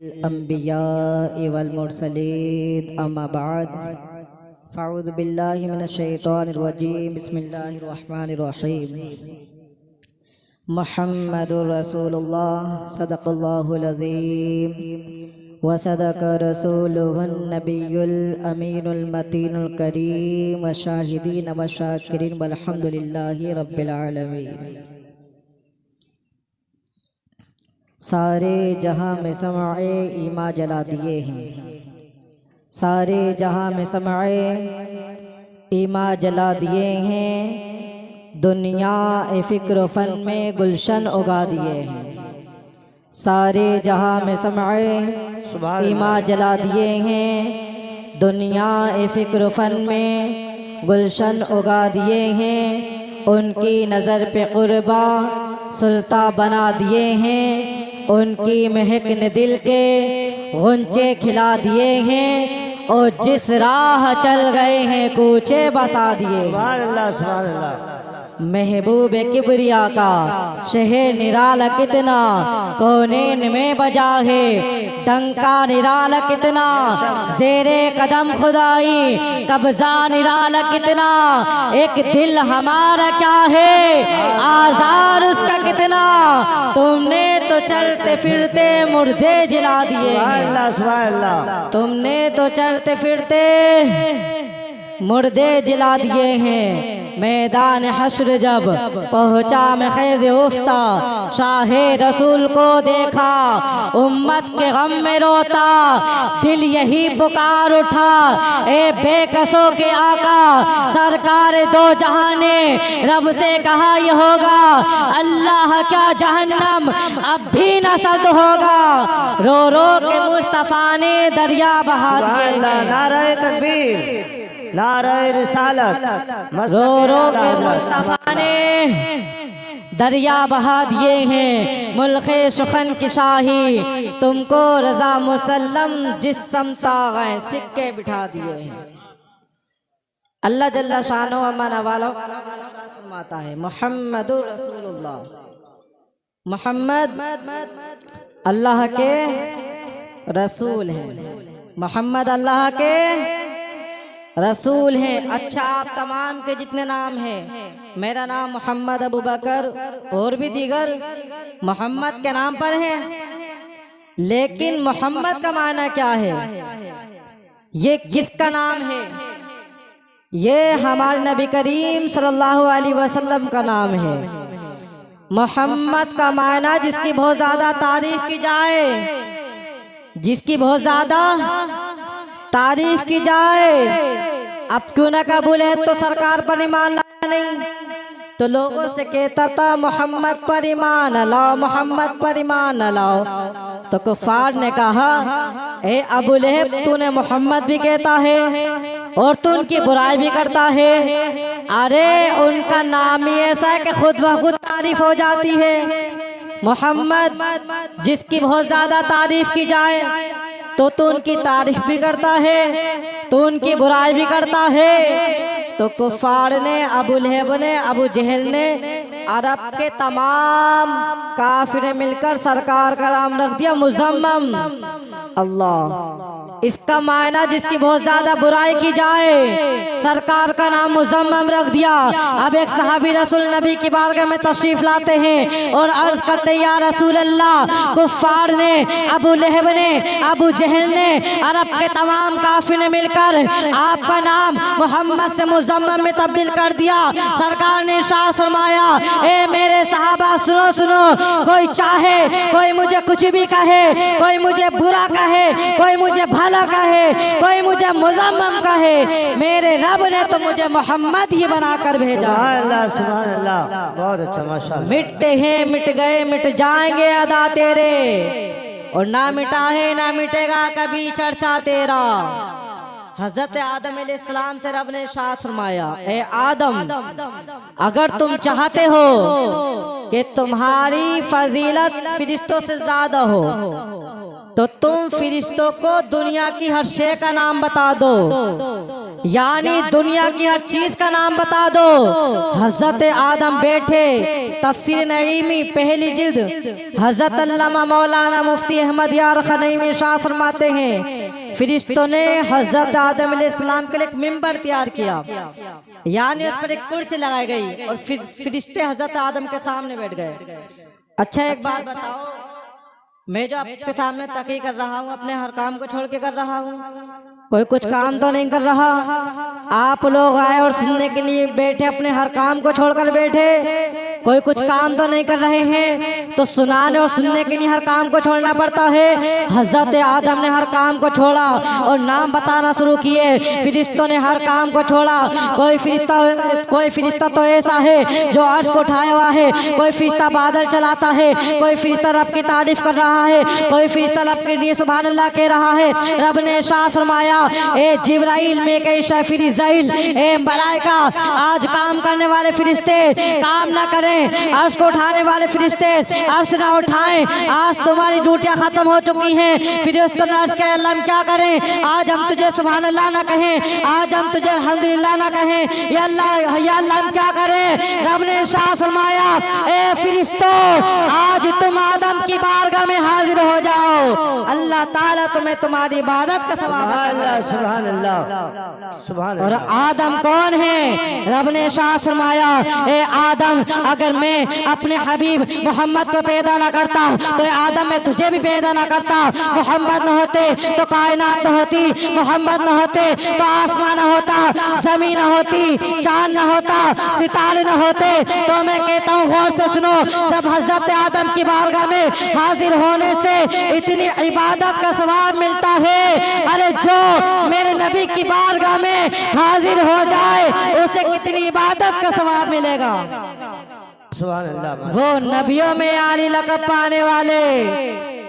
अम्बिया वल मुरसलीन अम्मा बाद फ़अऊज़ु बिल्लाहि मिनश शैतानिर रजीम बिस्मिल्लाहिर रहमानिर रहीम मुहम्मदुर रसूलुल्लाह सदक़ल्लाहुल अज़ीम व सदक़ रसूलुहुन नबियुल अमीनुल मतीनुल करीम व शाहिदीन व शाकिरीन वल्हम्दुलिल्लाहि रब्बिल आलमीन। सारे जहां में समाए ईमा जला दिए हैं, सारे जहां में समाए ईमा जला दिए हैं, दुनिया ए फ़िक्र फ़न में गुलशन उगा दिए हैं। सारे जहां में समाए ईमा जला दिए हैं, दुनिया ए फ़िक्र फ़न में गुलशन उगा दिए हैं। उनकी नज़र पे क़ुरबा सुल्ता बना दिए हैं, उनकी महक ने दिल के गुंचे खिला दिए हैं, और जिस राह चल गए हैं कूचे बसा दिए। सुभान अल्लाह, सुभान अल्लाह। महबूब किबरिया का शहर निराला कितना, कौनेन में बजा है डंका निराला कितना, ज़ेरे कदम खुदाई कब्जा निराला कितना, एक दिल हमारा क्या है आज़ार उसका कितना, तुमने तो चलते फिरते मुर्दे जला दिए। सुभान अल्लाह, सुभान अल्लाह। तुमने तो चलते फिरते मुर्दे जला दिए हैं। मैदान हश्र जब पहुँचा मैं ख़ैज़ उफ्ता, शाहे रसूल को देखा उम्मत के गम में रोता, दिल यही पुकार उठा ए बेकसों के आका, सरकार दो जहां ने रब से कहा ये होगा, अल्लाह क्या जहन्नम अब भी न सद होगा, रो रो के मुस्तफ़ा ने दरिया बहा दिए। नारे तकबीर, नारे रिसालत, रो रो के मुस्तफ़ा ने दरिया बहा दिए हैं। मुल्के सुखन की शाही तुमको रजा मुसल्लम जिस समता गए सिक्के बिठा दिए हैं। अल्लाह जल्ला शानो अमन वालों फरमाता है मुहम्मदुर रसूलुल्लाह, मोहम्मद अल्लाह के रसूल हैं, मोहम्मद अल्लाह के रसूल हैं। अच्छा, आप तमाम के जितने नाम हैं, मेरा नाम मोहम्मद अबू बकर और भी दीगर मोहम्मद के नाम पर है, लेकिन मोहम्मद का माना क्या है, ये किसका नाम है? ये हमारे नबी करीम सल्लल्लाहु अलैहि वसल्लम का नाम है। मोहम्मद का माना जिसकी बहुत ज़्यादा तारीफ की जाए, जिसकी बहुत ज़्यादा तारीफ की जाए, अब क्यों ना कबूल है तो सरकार पर ईमान लाया नहीं, तो लोगों से कहता था मोहम्मद पर ईमान लाओ, मोहम्मद पर ईमान लाओ, तो कुफार ने कहा ए अबू लहब तूने मोहम्मद भी कहता है और तू उनकी बुराई भी करता है। अरे उनका नाम ही ऐसा है कि खुद ब खुद तारीफ हो जाती है। मोहम्मद जिसकी बहुत ज़्यादा तारीफ की जाए तो तू उनकी तारीफ भी करता है, तो उनकी बुराई भी करता है। तो कुफार ने, अबू लहब ने, अबू जहल ने, अरब के तमाम काफिर मिलकर सरकार का नाम रख दिया मुज़म्मम। अल्लाह, इसका मायना जिसकी बहुत ज्यादा बुराई की जाए, सरकार का नाम मुज़म्मम रख दिया। अब एक सहाबी रसूल नबी की बारगाह में तशरीफ लाते हैं और अर्ज करते हैं या रसूल अल्लाह, कुफार ने, अबू लहब ने, अबू जहल ने, अरब के तमाम काफिर ने मिलकर आपका नाम मोहम्मद से मुज़म्मम में तब्दील कर दिया। सरकार ने इरशाद फरमाया ए मेरे सहाबा सुनो सुनो, कोई चाहे कोई मुझे कुछ भी कहे, कोई मुझे बुरा कहे, कोई मुझे भला कहे, कोई मुझे मुज़म्मम कहे, मेरे रब ने तो मुझे मोहम्मद ही बनाकर भेजा। सुभान अल्लाह, सुभान अल्लाह, बहुत अच्छा माशाअल्लाह। मिटते हैं मिट गए मिट जाएंगे अदा तेरे, और ना मिटा है ना मिटेगा कभी चर्चा तेरा। हजरत आदम अलैहिस्सलाम से रब ने इरशाद फरमाया ए आदम, अगर तुम चाहते हो कि तुम्हारी फजीलत फरिश्तों से ज्यादा हो तो तुम फरिश्तों को दुनिया की हर शे का नाम बता दो, यानी दुनिया की हर चीज का नाम बता दो। हजरत आदम बैठे तफसीर नईमी पहली जिल्द हजरत अल्लामा मौलाना मुफ्ती अहमद यार खनईमी शाह फरमाते हैं, फरिश्तों ने हजरत आदम अलैहिस्सलाम के लिए एक मिंबर तैयार किया, यानी उस पर एक कुर्सी लगाई गई और फरिश्ते हजरत आदम के सामने बैठ गए। अच्छा एक बात बताओ, मैं जो आपके सामने तकी कर रहा हूँ अपने हर काम को छोड़ के कर रहा हूँ, कोई कुछ काम तो नहीं कर रहा। आप लोग आए और सुनने के लिए बैठे, अपने हर काम को छोड़कर बैठे, कोई कुछ काम तो नहीं कर रहे हैं। तो सुनाने और सुनने के लिए हर काम को छोड़ना पड़ता है। हजरत आदम ने हर काम को छोड़ा और नाम बताना शुरू किए। फरिश्तों ने हर काम को छोड़ा। कोई फरिश्ता तो ऐसा है जो अर्श को उठाया हुआ है, कोई फरिश्ता बादल चलाता है, कोई फरिश्ता रब की तारीफ कर रहा है, कोई फरिश्ता रब के लिए सुभान अल्लाह कह रहा है। रब ने इरशाद फरमाया, ए जिब्राइल में के शफीरिज़ाइल, ए मलाइका, आज काम करने वाले फरिश्ते काम ना करें, अर्श को उठाने वाले फरिश्ते अर्श ना उठाएं, आज तुम्हारी ड्यूटियां खत्म हो चुकी हैं। फरिश्तों ने अर्श के अल्लाह हम क्या करें, आज हम तुझे सुभान अल्लाह ना कहें, आज हम तुझे अल्हम्दुलिल्लाह ना कहें, या अल्लाह हम क्या करें। रब ने इरशाद फरमाया, ए फरिश्तों, आज तुम आदम की बारगाह में हाजिर हो जाओ, अल्लाह ताला तुम्हें तुम्हारी इबादत का सवाब देगा। सुभान अल्लाह, सुभान और अल्लाह। आदम कौन है। रब ने इरशाद फरमाया, ए आदम, अगर मैं अपने हबीब मोहम्मद को पैदा ना करता तो आदम मैं तुझे भी पैदा ना करता। मोहम्मद न होते तो कायनात न होती, मोहम्मद न होते तो आसमान न होता, जमीन न होती, चांद न होता, सितारे न होते। तो मैं कहता हूँ गौर से सुनो, जब हजरत आदम की बारगाह में हाजिर होने से इतनी इबादत का सवाब मिलता है, अरे जो मेरे नबी की बारगाह में हाजिर हो जाए उसे कितनी इबादत का सवाब मिलेगा। सुभान अल्लाह। वो नबियों में आली लक़ब पाने वाले,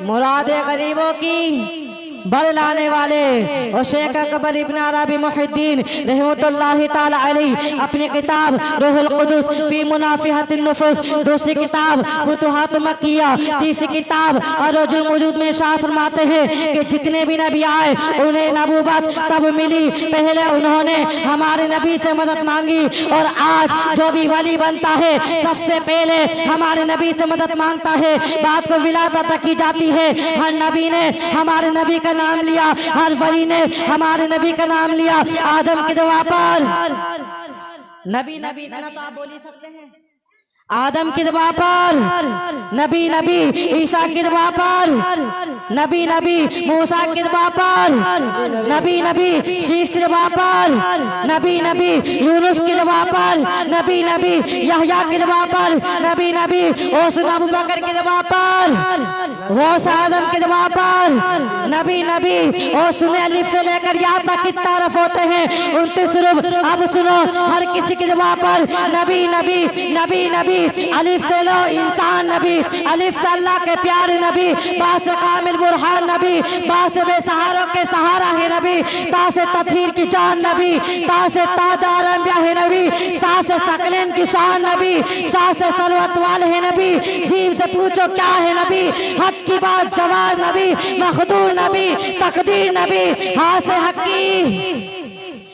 मुरादे गरीबों की बर लाने वाले और शेख अकबर इब्न अरबी मुहिद्दीन रहमतुल्लाहि ताला अलैहि अपनी किताब रूहुल कुदुस फी मुनाफिहतिन नुफूस, दूसरी किताब फुतुहात मक्किया, तीसरी किताब अरजुल मौजूद में इरशाद फरमाते हैं कि जितने भी नबी आए उन्हें नबूवत तब मिली, पहले उन्होंने हमारे नबी से मदद मांगी, और आज जो भी वली बनता है सबसे पहले हमारे नबी से मदद मांगता है, बात को विलादत की जाती है। हर नबी ने हमारे नबी का नाम लिया, हर वली ने हमारे नबी का नाम लिया। आदम की दुआ पर नबी नबी इतना तो आप बोल ही सकते हैं। आदम की दुआ पर नबी नबी, ईसा की दुआ पर नबी नबी, मूसा की दुआ पर नबी नबी, शीश की दुआ पर नबी नबी, यूनुस की दुआ पर नबी नबी, यहया की दुआ पर नबी नबी, ओस अबू बकर की दुआ पर, गौस आदम की दुआ पर नबी नबी। और सुने अलिफ से लेकर या तक की तारफ होते हैं 29 रूप। अब सुनो हर किसी की दुआ पर नबी नबी, नबी नबी, अलिफ से लो इंसान नबी, अलिफ से अल्लाह के प्यारे नबी, बा से कामिल बुरहान नबी, बा से बेसहारों के सहारा है नबी, ता से तथीर की जान नबी, ता से तादार अंबिया है नबी, सा से सकलेन की शान नबी, सा से सरवत वाले है नबी, जीम से पूछो क्या है नबी, हक की बात जवाब नबी, मखदूर नबी, तकदीर नबी, हाँ से हक की,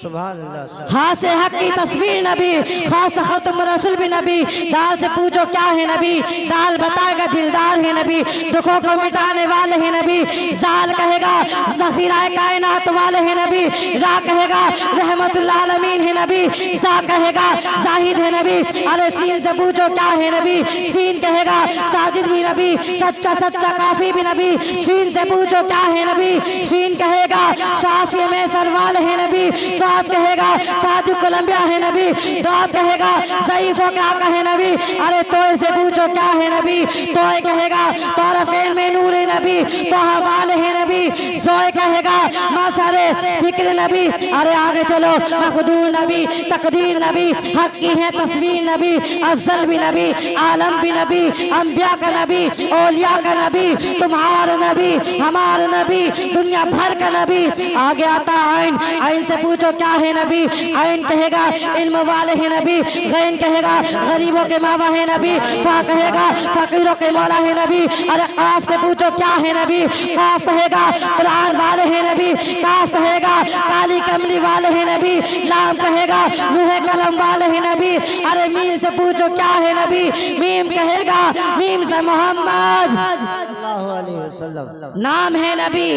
सुभान अल्लाह। हाँ से हक की तस्वीर नबी, खास खत्म रसूल भी नबी, दाल से पूछो क्या है नबी, दाल बताएगा दिलदार है नबी, दुखों को मिटाने वाले हैं नबी, जाल कहेगा ज़ख़ीरा कायनात वाले हैं नबी, रा कहेगा रहमतुल आलमीन है नबी, सा कहेगा जाहिद है नबी, अरे सीन से पूछो क्या है नबी, सीन कहेगा साजिद भी नबी, सच्चा सच्चा काफी भी नबी, शीन से पूछो क्या है नबी, शीन कहेगा शाफी में सरवाल है नबी, साद कहेगा सादु कोलंबिया है नबी, दाद कहेगा ज़ईफ़ो क्या कहे नबी, अरे तोय से पूछो क्या है नबी, तोय कहेगा तारफ़ैन में नूर नबी, तो हवाले है नबी, जोय कहेगा मसरे फिक्र नबी, अरे आगे चलो मखदूर नबी, तकदीर नबी, हक की है तस्वीर नबी, अफजल भी नबी, आलम भी नबी, अंबिया का नबी, औलिया का नबी, तुम्हारा नबी, हमारा नबी, दुनिया भर का नबी। आगे आता आइन, आइन से पूछो क्या है नबी, आइन कहेगा इल्म वाले है नबी, गैन कहेगा गरीबों के मावा है नबी, फा कहेगा फकीरों के मौला है नबी, अरे काफ से पूछो क्या है नबी, काफ कहेगा कुरान वाले है नबी, काफ कहेगा काली कमली वाले हैं नबी, लाम कहेगा लूहे कलम वाले हैं नबी। अरे मीम से पूछो क्या है नबी, मीम कहेगा मीम से मोहम्मद सल्लल्लाहु अलैहि वसल्लम नाम है नबी,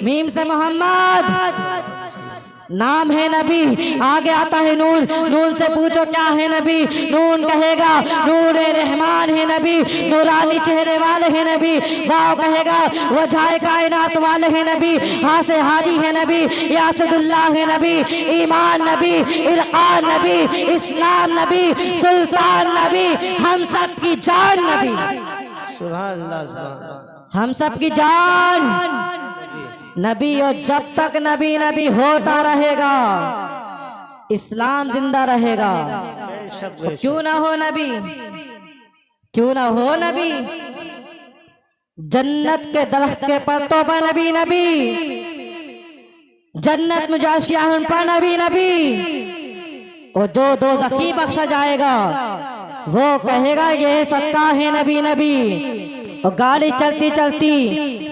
मीम से मोहम्मद नाम है नबी। आगे आता है नून, नून से पूछो क्या है नबी, नून कहेगा नूर रहमान है नबी, नूरानी चेहरे वाले हैं नबी। वाव कहेगा वजह कायनात वाले हैं नबी, हाँ से हादी है नबी, यासदुल्लाह है नबी, ईमान नबी, इरकान नबी, इस्लाम नबी, सुल्तान नबी, हम सब की जान नबी, सुभान अल्लाह सुभान अल्लाह। हम सब की जान नबी। और जब तक नबी नबी होता रहेगा इस्लाम जिंदा रहेगा। बेशक तो क्यों ना हो नबी, क्यों ना हो नबी, जन्नत के दरख्त के पत्तों पर नबी नबी, जन्नत में जो अशिया है उन पर नबी नबी। और जो दो ज़खी बख्शा जाएगा वो कहेगा ये सत्ता है नबी नबी। और गाड़ी चलती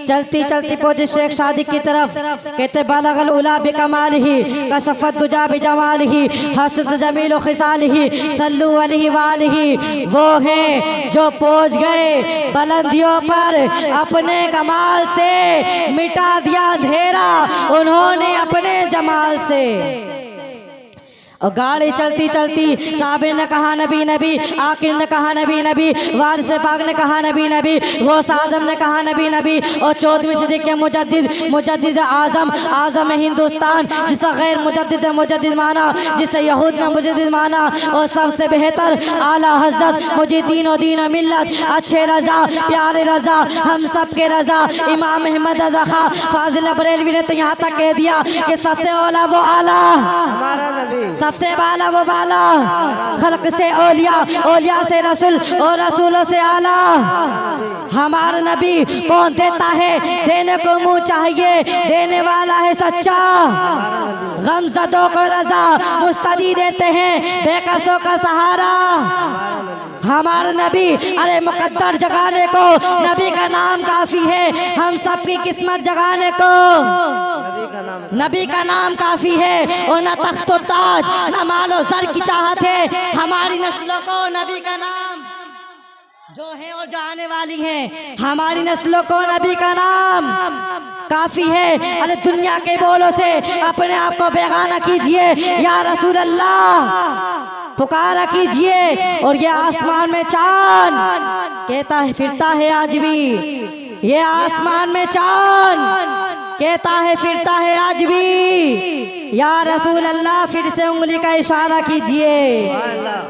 चलती पहुंचे शेख सादिक की तरफ, कहते बलगल उला बिकमालिही कसफत दुजा बिजमालिही हसरत जमील खिसालिही सल्लु अलैहि वालिही। वो हैं जो पहुंच गए बुलंदियों पर, अपने कमाल से मिटा दिया अंधेरा उन्होंने अपने जमाल से। और गाड़ी चलती साबिर ने कहा नबी नबी, आकिल ने कहा नबी नबी, वारिस पाक ने कहा नबी नबी, गौस आजम ने कहा नबी नबी। और 14वीं सदी के मुजद्दिद आजम, आजम हिंदुस्तान, जिसे गैर मुजद्दिद माना, जिसे यहूद ने मुजद्दिद माना, और सबसे बेहतर आला हजरत मुजीद्दीन और दीन और मिल्लत, अच्छे रजा प्यारे रजा हम सब के रजा इमाम अहमद रजा खां फाजिल बरेलवी ने तो यहाँ तक कह दिया कि सबसे औला वो आला, हमारा नबी, सबसे बाला वो बाला, खल्क से औलिया, औलिया से रसूल और रसूलों से आला। हमारा नबी कौन देता है, देने को मुंह चाहिए, देने वाला है सच्चा। गमज़दों को रजा मुस्तदी देते हैं, बेकसों का सहारा। हमारा नबी, अरे मुकद्दर जगाने को नबी का नाम काफी है, हम सबकी किस्मत जगाने को नबी का नाम काफी है। और न तख्त व ताज न मालो सर की चाहत है, हमारी नस्लों को नबी का नाम जो है और जो आने वाली है, हमारी नस्लों को नबी का नाम काफी है। अरे दुनिया के बोलों से अपने आप को बेगाना कीजिए, या रसूल अल्लाह पुकारा कीजिए। और ये आसमान में चांद कहता है फिरता है आज भी, ये आसमान में चांद कहता है फिरता है आज भी, या रसूल अल्लाह फिर से उंगली का इशारा कीजिए,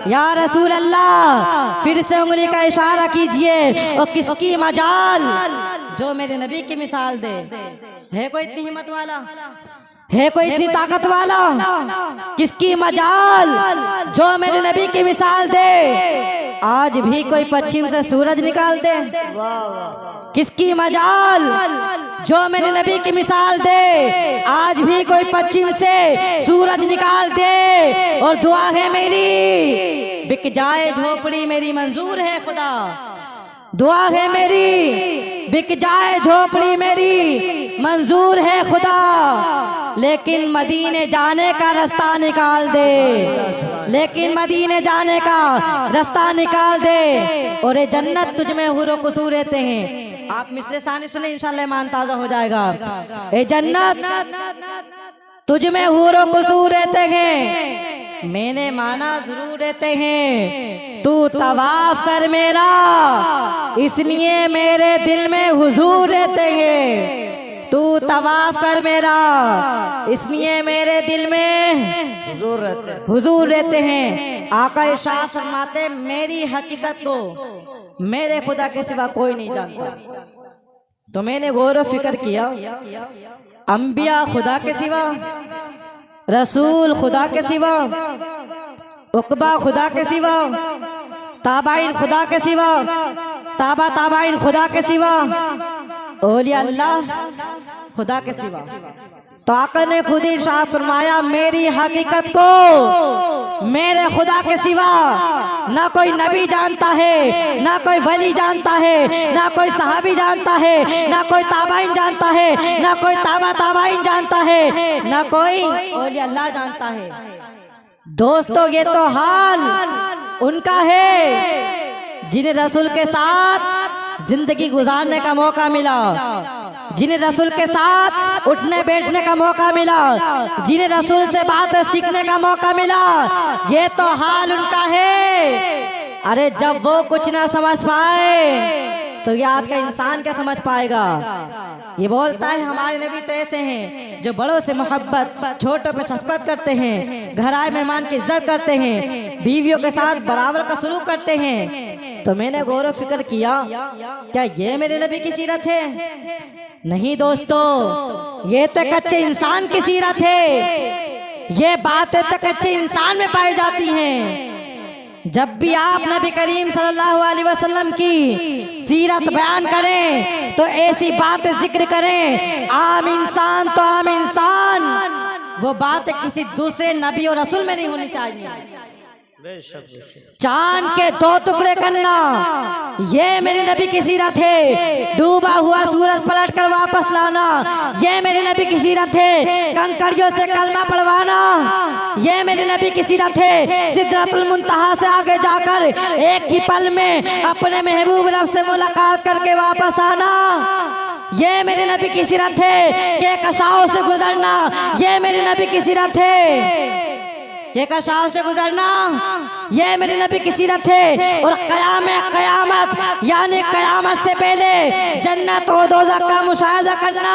या रसूल अल्लाह फिर से उंगली का इशारा कीजिए। और किसकी मजाल जो मेरे नबी की मिसाल दे, है कोई इतनी हिम्मत वाला, है कोई इतनी ताकत वाला, किसकी मजाल जो मेरे नबी की मिसाल दे। आज भी कोई पश्चिम से सूरज निकाल दे, किसकी मजाल जो मेरे नबी की मिसाल दे। आज भी कोई पश्चिम से सूरज निकाल दे। और दुआ है मेरी, बिक जाए झोपड़ी मेरी मंजूर है खुदा, दुआ है मेरी, बिक जाए झोपड़ी मेरी मंजूर है खुदा, लेकिन मदीने जाने का रास्ता निकाल दे, लेकिन मदीने जाने का रास्ता निकाल दे। और ये जन्नत तुझ में हुरो कुसूर रहते हैं। आप मिसरे सानी सुने इंशाल्लाह ईमान ताजा हो जाएगा। ये जन्नत तुझ में हुरो कुसूर रहते हैं, मैंने माना जरूर रहते हैं। तू तवाफ कर मेरा, इसलिए मेरे दिल में हुजूर रहते हैं। तू तवाफ कर मेरा, इसलिए मेरे दिल में हुजूर रहते हैं। आका इरशाद फरमाते मेरी हकीकत को मेरे खुदा के सिवा कोई नहीं जानता। तो मैंने गौर फिक्र किया, अंबिया खुदा के सिवा, रसूल खुदा के सिवा, उकबा खुदा के सिवा, ताबाइन खुदा के सिवा, ताबाइन खुदा के सिवा, औलिया अल्लाह खुदा के सिवा। तो आका ने खुद ही इरशाद फरमाया, मेरी हकीकत को मेरे खुदा के सिवा ना कोई नबी जानता है, ना कोई वली जानता है, ना कोई सहाबी जानता है, ना कोई ताबाइन जानता है, ना कोई ताबा ताबाइन जानता है, ना कोई औलिया अल्लाह जानता है। दोस्तों ये तो हाल उनका है जिन्हें रसूल के साथ जिंदगी गुजारने का मौका मिला, जिन्हें रसूल के साथ उठने बैठने का मौका मिला, जिन्हें रसूल से बातें सीखने का मौका मिला। ये तो हाल उनका है। अरे जब वो कुछ ना समझ पाए तो ये आज का इंसान क्या समझ पाएगा। ये बोलता है हमारे नबी तो ऐसे हैं जो बड़ों से मोहब्बत, छोटों पे शफकत करते हैं, घर आए मेहमान की इज्जत करते हैं, बीवियों के साथ बराबर का सलूक करते हैं। तो मैंने गौर फिक्र किया, क्या ये मेरे नबी की सीरत है? नहीं दोस्तों, ये तो कच्चे इंसान की सीरत है। ये बातें तो कच्चे इंसान में पाई जाती हैं। जब भी आप नबी करीम सल्लल्लाहु अलैहि वसल्लम की सीरत बयान करें तो ऐसी बातें जिक्र करें, आम इंसान तो आम इंसान, वो बात किसी दूसरे नबी और रसूल में नहीं होनी चाहिए। चांद के दो टुकड़े करना, ये मेरे नबी की सीरत है। डूबा हुआ सूरज पलट कर वापस लाना, ये मेरे नबी की सीरत है। कंकड़ियों से कलमा पढ़वाना, ये मेरे नबी की सीरत है। सिदरतुल मुंतहा से आगे जाकर एक ही पल में अपने महबूब रब से मुलाकात करके वापस आना, ये मेरे नबी की सीरत है। ये कशाओं से गुजरना, ये मेरे नबी की सीरत है। ये कशाओं से गुजरना, ये मेरे नबी की सीरत है। और कयामत यानी कयामत से पहले जन्नत और दोज़ख का मुशाहिदा करना,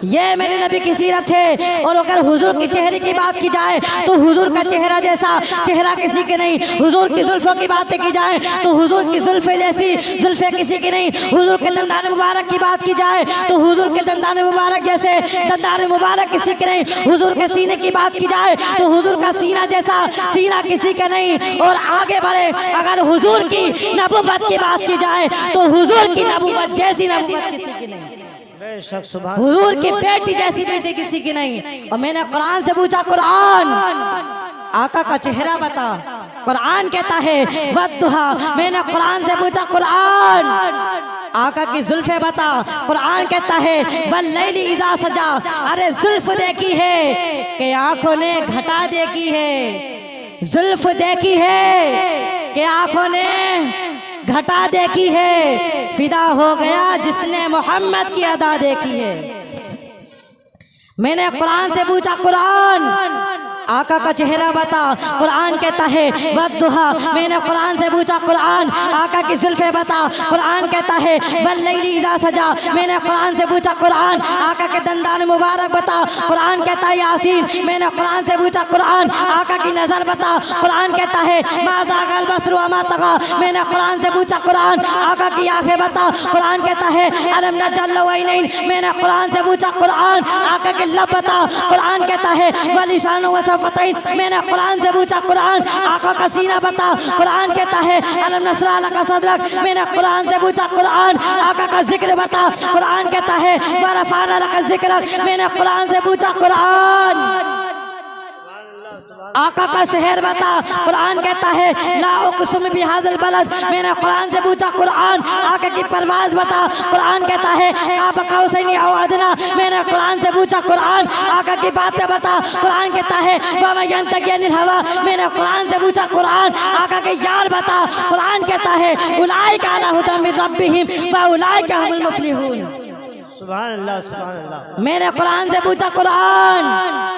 ये मेरे नबी की सीरत है। और अगर हुजूर की चेहरे की बात की जाए तो हुजूर का चेहरा जैसा चेहरा किसी के नहीं। हुजूर की जुल्फों की बातें की जाए तो हुजूर की जुल्फे जैसी जुल्फे किसी की नहीं। हुजूर के दंदान मुबारक की बात की जाए तो हुजूर के दंदान मुबारक जैसे दंदान मुबारक किसी के नहीं। हुजूर के सीने की बात की जाए तो हुजूर का सीना जैसा सीना किसी का नहीं। और आगे बढ़े, अगर हुजूर की नबुव्वत की बात की जाए तो हुजूर की नबुव्वत जैसी नबुव्वत किसी की नहीं। हुजूर की बेटी जैसी बेटी किसी की नहीं। और मैंने कुरान से पूछा, कुरान आका का चेहरा बता। कुरान कहता है वद्दुहा। मैंने कुरान से पूछा, कुरान आका की जुल्फे बता। कुरान कहता है वल्लैली इज़ा सजा। अरे जुल्फ देखी है कि आंखों ने घटा देखी है। जुल्फ देखी है कि आंखों ने घटा देखी है। फिदा हो गया जिसने मोहम्मद की अदा देखी है। मैंने कुरान से पूछा, कुरान आका का चेहरा बता। कुरान कहता है वद्दुहा। मैंने कुरान से पूछा, कुरान आका की जुल्फे बता। कुरान कहता है वल्लैली इज़ा सजा। मैंने कुरान से पूछा, कुरान आका के दंदान मुबारक बता। कुरान कहता है यासीन। मैंने कुरान से पूछा, कुरान आका की नज़र बता। कुरान कहता है मा ज़ागल बसरु वमा तगा। मैंने कुरान से पूछा, कुरान आका की आंखें बता। कुरान कहता है अलम नजअल लहु ऐनैन। मैंने कुरान से पूछा, कुरान आका के लब बता। कुरान कहता है वलिशान व शफ़तैन। मैंने कुरान से पूछा, कुरान आका का सीना बता। कुरान कहता है अलम नशरह लका सदरक। मैंने कुरान से पूछा, कुरान आका का जिक्र बता। कुरान कहता है व रफ़अना लका ज़िक्रक। मैंने कुरान से पूछा, कुरान आका का शहर बता। कुरान कहता है ला उक़सिमु बिहाज़िल बलद। मैंने कुरान से पूछा, कुरान आका की परवाज़ बता। कुरान कहता है क़ाब क़ौसैनि औ अदना। मैंने कुरान से पूछा, कुरान आका की बातें बता। कुरान कहता है वमा यंतिक़ु अनिल हवा। मैंने कुरान से पूछा, कुरान आका के यार बता। कुरान कहता है उलाइका अला हुदा मिन रब्बिहिम व उलाइका हुमुल मुफ़्लिहून। सुभान अल्लाह, सुभान अल्लाह। मैंने कुरान से पूछा, कुरान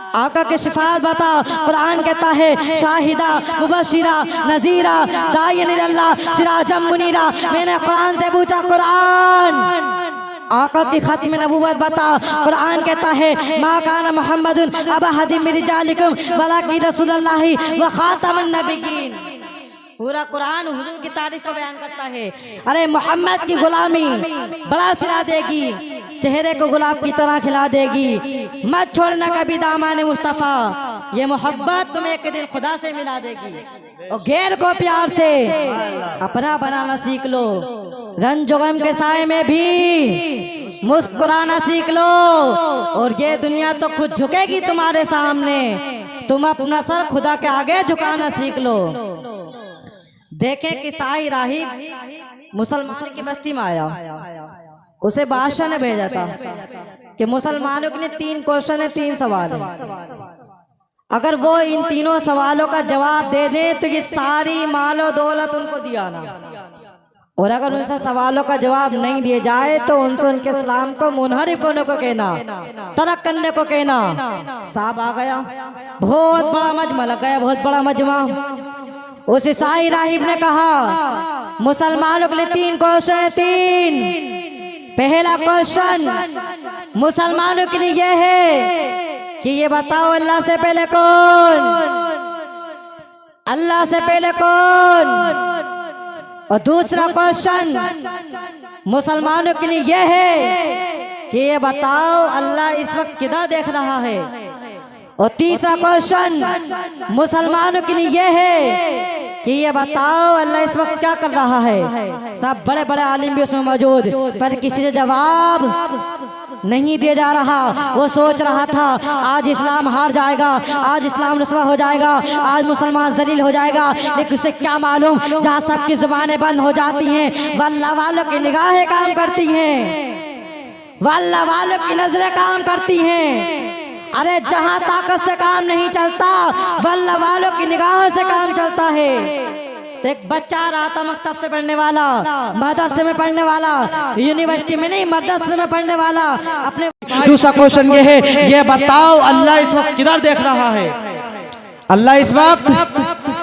आका के सिफात बता। कुरान कहता है शाहिदा मुबशिरा नज़ीरा दाइयन इलल्लाह सिराजम मुनीरा। मैंने कुरान से पूछा, कुरान आका की खत्म नबुव्वत बता। कुरान कहता है मा काना मुहम्मदुन अबा अहदिम मिन रिजालिकुम वलाकिन रसूलुल्लाहि व खातमुन नबिय्यीन। पूरा कुरान हुजूर की तारीफ को बयान करता है। अरे मोहम्मद की गुलामी बड़ा सिला देगी, चेहरे को गुलाब की तरह खिला देगी। मत छोड़ना कभी दामाने मुस्तफ़ा, ये मोहब्बत तुम्हें एक दिन खुदा से मिला देगी। और गैर को प्यार से अपना बनाना सीख लो। रंज गम के साए में भी मुस्कुराना सीख लो, और ये दुनिया तो खुद झुकेगी तुम्हारे सामने, तुम अपना सर खुदा के आगे झुकाना सीख लो। देखे कि साई राहिब मुसलमान की बस्ती में आया, उसे बादशाह ने भेजा था कि मुसलमानों के लिए 3 क्वेश्चन है, 3 सवाल है, अगर वो इन तीनों सवालों का जवाब दे दे तो ये सारी मालो दौलत उनको दिया ना, और अगर उनसे सवालों का जवाब नहीं दिए जाए तो उनसे उनके इस्लाम को मुनहरिफ होने को कहना, तरक करने को कहना। साहब आ गया, बहुत बड़ा मजमा लग गया, बहुत बड़ा मजमा। उस ईसाई राहिब ने कहा मुसलमानों के लिए 3 क्वेश्चन है, 3। पहला क्वेश्चन मुसलमानों के लिए यह है कि ये बताओ अल्लाह से पहले कौन, अल्लाह से पहले कौन। और दूसरा क्वेश्चन मुसलमानों के लिए यह है कि ये बताओ अल्लाह इस वक्त किधर देख रहा है। और तीसरा क्वेश्चन मुसलमानों के लिए यह है कि ये बताओ अल्लाह इस वक्त क्या कर रहा है। सब बड़े बड़े आलिम भी उसमें मौजूद, पर किसी से जवाब नहीं दिया जा रहा। वो सोच रहा था आज इस्लाम हार जाएगा, आज इस्लाम रुसवा हो जाएगा, आज मुसलमान जलील हो जाएगा, लेकिन उसे क्या मालूम जहाँ सबकी जुबानें बंद हो जाती हैं वल्लाह वालों की निगाहें काम करती हैं, वल्लाह वालों की नजरें काम करती हैं। अरे जहाँ ताकत से काम नहीं चलता वल्लाह वालों की निगाहों से काम चलता है। तो एक बच्चा आ रहा था मकतब से पढ़ने वाला, मदरसे में पढ़ने वाला, यूनिवर्सिटी में नहीं मदरसे में पढ़ने वाला, अपने। दूसरा क्वेश्चन ये है, ये बताओ अल्लाह इस वक्त किधर देख रहा है, अल्लाह इस वक्त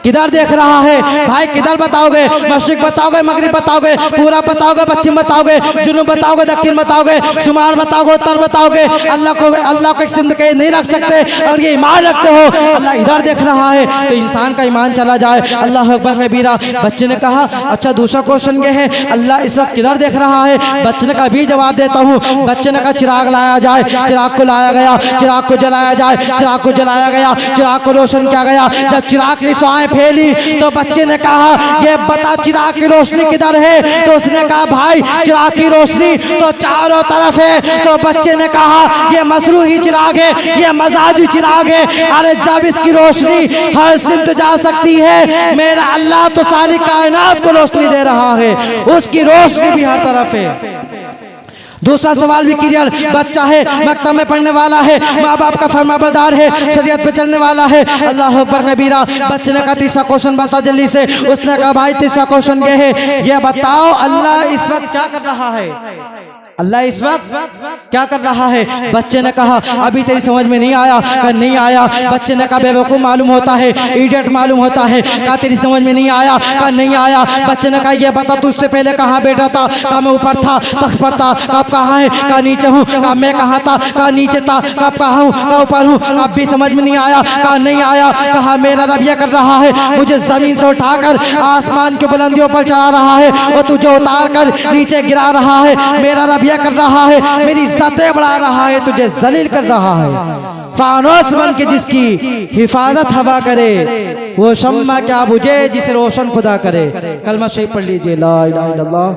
किधर देख रहा है। भाई किधर बताओगे, मशरिक बताओगे, मगरिब बताओगे, पूरा बताओगे, पश्चिम बताओगे, जुनूब बताओगे, दक्षिण बताओगे, शुमाल बताओगे, उत्तर बताओगे। अल्लाह को एक सिंध के नहीं रख सकते और ये ईमान रखते हो अल्लाह इधर देख रहा है, तो इंसान का ईमान चला जाए। अल्लाह अकबर कबीरा। बच्चे ने कहा अच्छा दूसरा क्वेश्चन ये है अल्लाह इस वक्त किधर देख रहा है। बच्चे ने कहा भी जवाब देता हूँ। बच्चे ने कहा चिराग लाया जाए, चिराग को लाया गया, चिराग को जलाया जाए, चिराग को जलाया गया, चिराग को रोशन किया गया। जब चिराग की स्वाएं फैली तो बच्चे ने कहा ये बता चिराग की रोशनी किधर है। तो उसने कहा भाई चिराग की रोशनी तो चारों तरफ है। तो बच्चे ने कहा ये मसरूही चिराग है, ये मजाजी चिराग है। अरे जब इसकी रोशनी हर सिमत जा सकती है, मेरा अल्लाह तो सारी कायनात को रोशनी दे रहा है, उसकी रोशनी भी हर तरफ है। दूसरा सवाल भी क्लियर, बच्चा है, मकतब में पढ़ने वाला है, माँ बाप का फरमाबरदार है, शरीयत पे चलने वाला है। अल्लाह अकबर कबीरा। बच्चे ने कहा तीसरा क्वेश्चन बता जल्दी से। उसने कहा भाई तीसरा क्वेश्चन ये है, ये बताओ अल्लाह इस वक्त क्या कर रहा है, अल्लाह इस वक्त क्या कर रहा है। बच्चे ने कहा अभी तेरी समझ में नहीं आया। कहा नहीं आया। बच्चे ने कहा बेवकूफ़ मालूम होता है, इडियट मालूम होता है। कहा तेरी समझ में नहीं आया। कहा नहीं आया। बच्चे ने कहा ये बता तू उससे पहले कहाँ बैठा था। कहा मैं ऊपर था, तख्त पर था। कहा कहाँ है। कहा नीचे हूँ। कहा मैं कहाँ था। कहा नीचे था। कहा कहाँ हूँ। कहा ऊपर हूँ। कहा भी समझ में नहीं आया। कहा नहीं आया। कहा मेरा रब यह कर रहा है, मुझे जमीन से उठाकर आसमान की बुलंदियों पर चढ़ा रहा है और तुझे उतार कर नीचे गिरा रहा है। मेरा रब यह कर रहा है, मेरी इज्जतें बढ़ा रहा है, तुझे जलील कर रहा है। फानोस बन के जिसकी हिफाजत हवा करे, वो शम्मा क्या बुझे जिसे रोशन खुदा करे। कलमा शरीफ पढ़ लीजिए, ला इलाहा इल्लल्लाह।